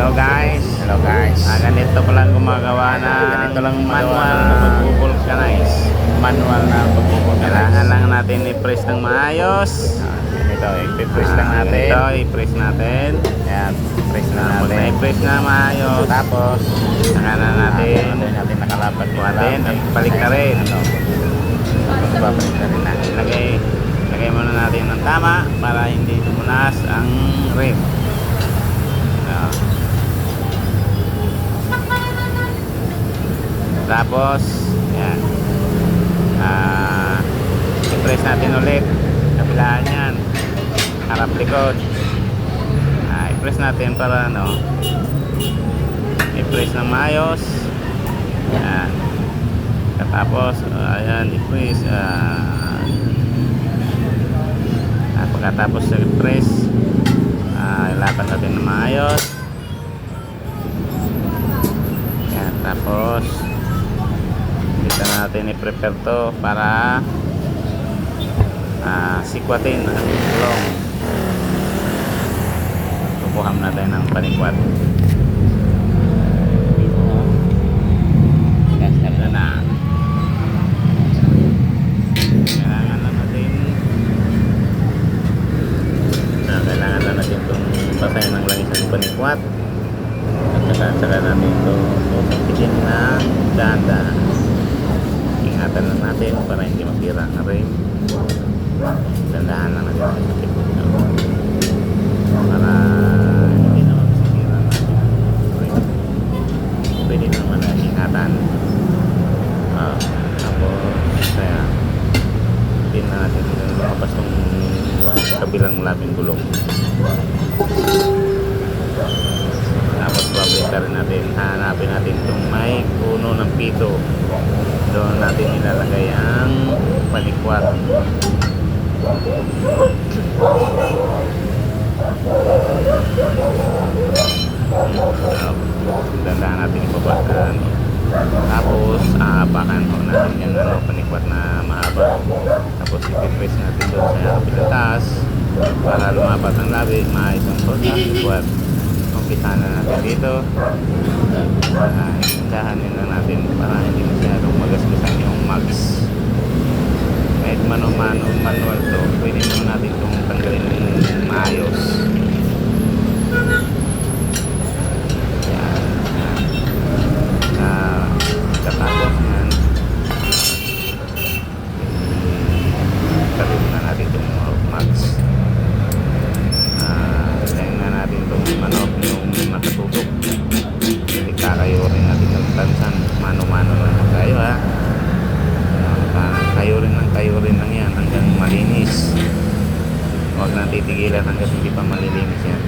Hello guys. Ganito palang gumagawa na Ganito lang manual gumagawa na na pag-vulcanize. Manual na pagpupulkanize. Kailangan lang natin i-press ng maayos. Ganito, i-press lang natin. Ito, i-press natin. Ayan, press lang Pag natin. na-press na maayos, Tapos, saka na natin natin nakalapat yung kuhatin at balik ka rin. Tapos babalik na rin natin. Lagay muna natin ng tama para hindi tumunas ang rim. Tapos, yan. I-press natin ulit. Kabilaan yan. Harap likod. I-press natin para i-press ng maayos. Yan. Tapos, ayan, i-press. Pagkatapos i-press, ilapat natin ng maayos. Yan. Tapos, dito natin i-prepare to para sikwatin ang gulong. Kukuha natin ng panikwat. Ito na. Kailangan na natin itong basahin ng langis ng panikwat. At saka natin itong pitin na dahan-dahan. Ingatan lang natin para hindi masira ang rim. Dandahan lang natin ang sakit para hindi naman masira natin ang rim. Pwede naman na ingatan. Tapos kaya hindi na natin lumabas yung kabilang labing gulong. Tapos babalik ka rin natin, hanapin natin itong may puno ng pito. Doon natin ilalagay ang palikwat. Dandahan natin ibabaan. Tapos aapakan po natin yung panikwat na mahaba. Tapos i-press natin doon sa kapilatas para lumapat ang labi, maayos ang panikwat. Umpisa na natin dito. Dahanin lang natin para hindi masyadong magasgasan yung mags. Kahit manual to, pwede naman natin itong tanggalin ng maayos. Katapos yan, tarin na natin itong mags. Tayin na natin itong manok yung nakatutok. Kakayo rin natin ng tansan. Mano-mano lang tayo kayo rin lang yan hanggang malinis. Huwag nang titigilan hanggang hindi pa malilinis yan.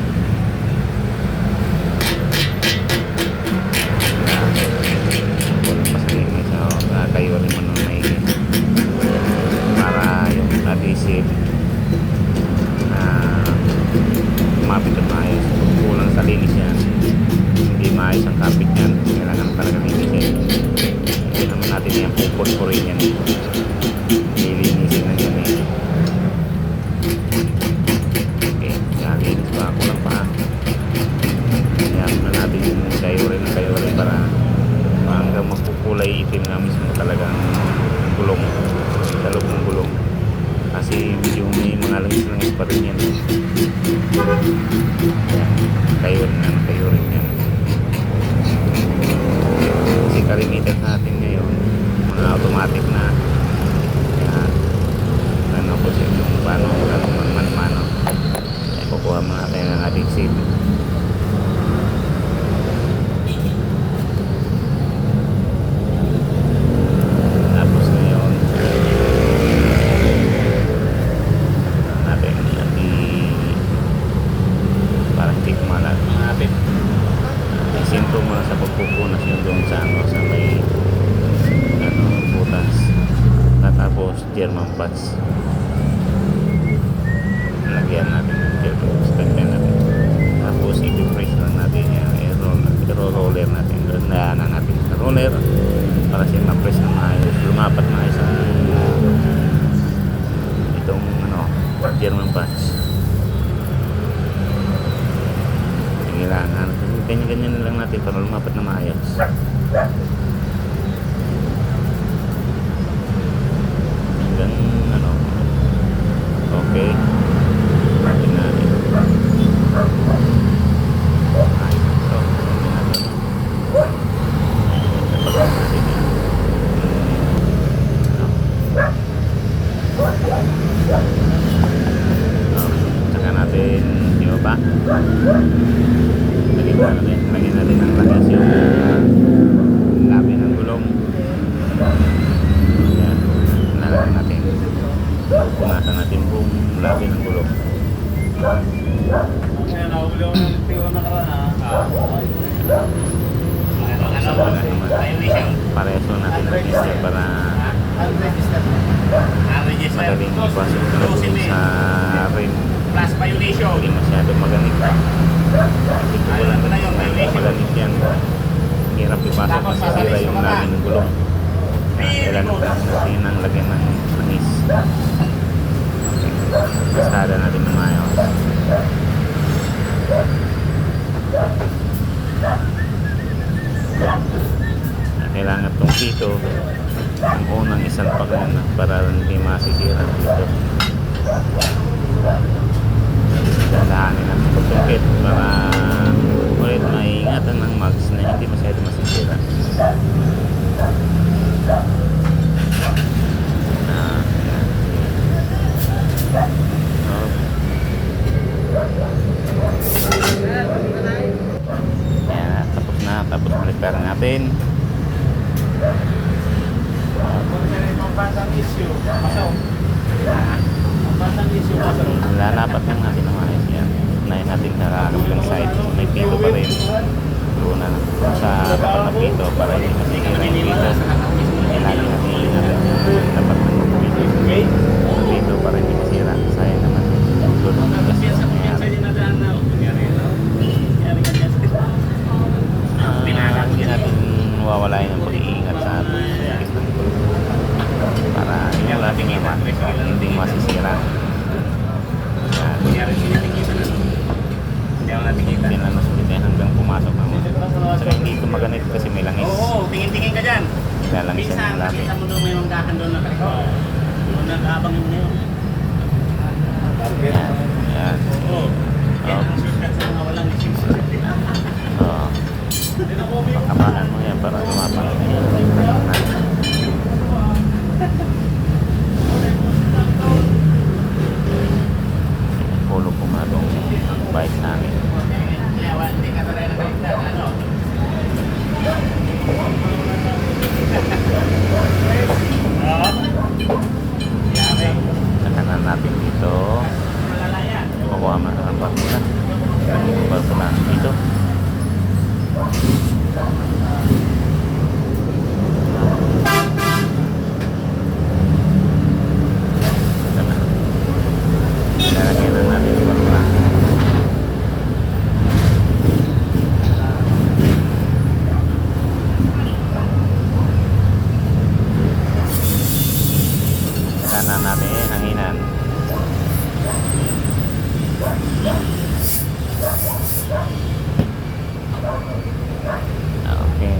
Kayo rin man may para yung adhesive mapit at maayos. Kulang sa linis yan, hindi maayos ang kapit yan, kailangan talaga linisin. Hindi naman natin yan pupurpurin yan, lilinisin na yan okay, linis pa, kulang pa. Kaya na natin yung kayo rin para hanggang magpukulay itim na mismo talagang gulong, sa loob ng gulong, kasi medyo may mga langis pa rin yan. Kayo rin yan. Kasi kalimitan natin ngayon mga automatic na po siya yung paano man-mano ay kukuha mga tayo ng adhesive. Sinto mo sa pagpupunas yung doon sa may butas. Tapos German pads, lagyan natin ng German pads, lagyan natin. Tapos i-press lang natin yan, i-roller natin, daanan natin sa roller para siya ma-press na maayos, lumapat maayos ang itong German pads. Kailangan ganyan-ganyan na lang natin para lumapat na maayos. Hanggang ano, okay. Natin natin. Ayos ito. Napagod natin yan. Tsaka natin ibaba. Lagyan natin ng lagas yung labi ng gulong. Ayan, nalagyan natin. Punasan natin buong labi ng gulong. Sama na naman. Pareso natin ang system para madaling ipasok natin sa rim. Plus violation. Hindi masyadong maganit. Kasi kung wala maganit yan, hirap ipasok, masisira yung labi ng gulong. Kailangan natin ang lagyan ng langis. Pasada natin ng maayos. Kailangan itong pito ang unang isang pagana para hindi masisira dito. Dalahanin natin pagkakit para ulit maiingatan ng mags na hindi masyado masisira. Ayan. Ayan, tapos na. Tapos repair natin. Lalapat lang natin ang ayos yan. Unahin natin sa kabilang side. May pito pa rin. Luna sa tapat na pito para hindi masisira yung pito. Lagi natin dapat ng pito. Pito para hindi masira. Sayang naman. Lulong na kasi sa nangyari. Hindi natin mawawalayan ng pag-iingat sa ating para yung ating iwan hindi masisira. Hindi na nasulitin hanggang pumasok ang saka hindi ito maganit kasi may langis. Oo, tingin-tingin ka dyan. Lalangis Minsan, ang labi. nakita mo doon may manggahan doon na kaliko. Doon nag-aabang yun ngayon. Yan. Yan. Oo. Yan ang shortcut sa mga walang isip. Oo. Pakapalan mo yan para lumapang pulo po nga itong bike namin. Hindi ka talaga nakita. Ano? Nakanan natin dito. Kukuha mo ang bakula. Ang bakula dito. Lalagyan na natin yung bakula. Kanan natin hanginan. Okay.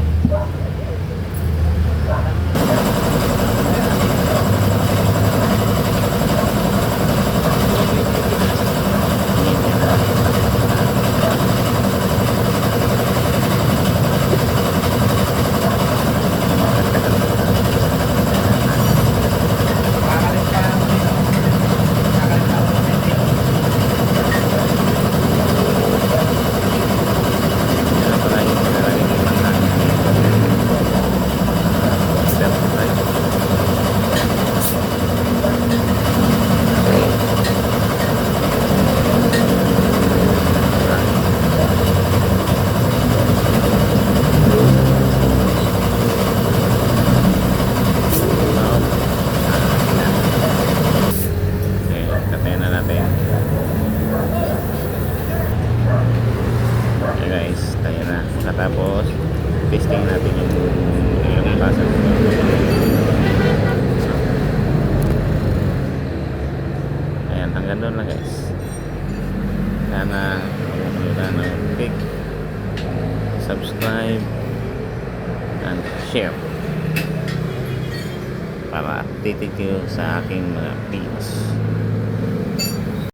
Tapos testing natin yung ilang pasok. Ayan, hanggang doon lang guys. Sana wala na cake. subscribe and share para updated kayo sa aking mga videos.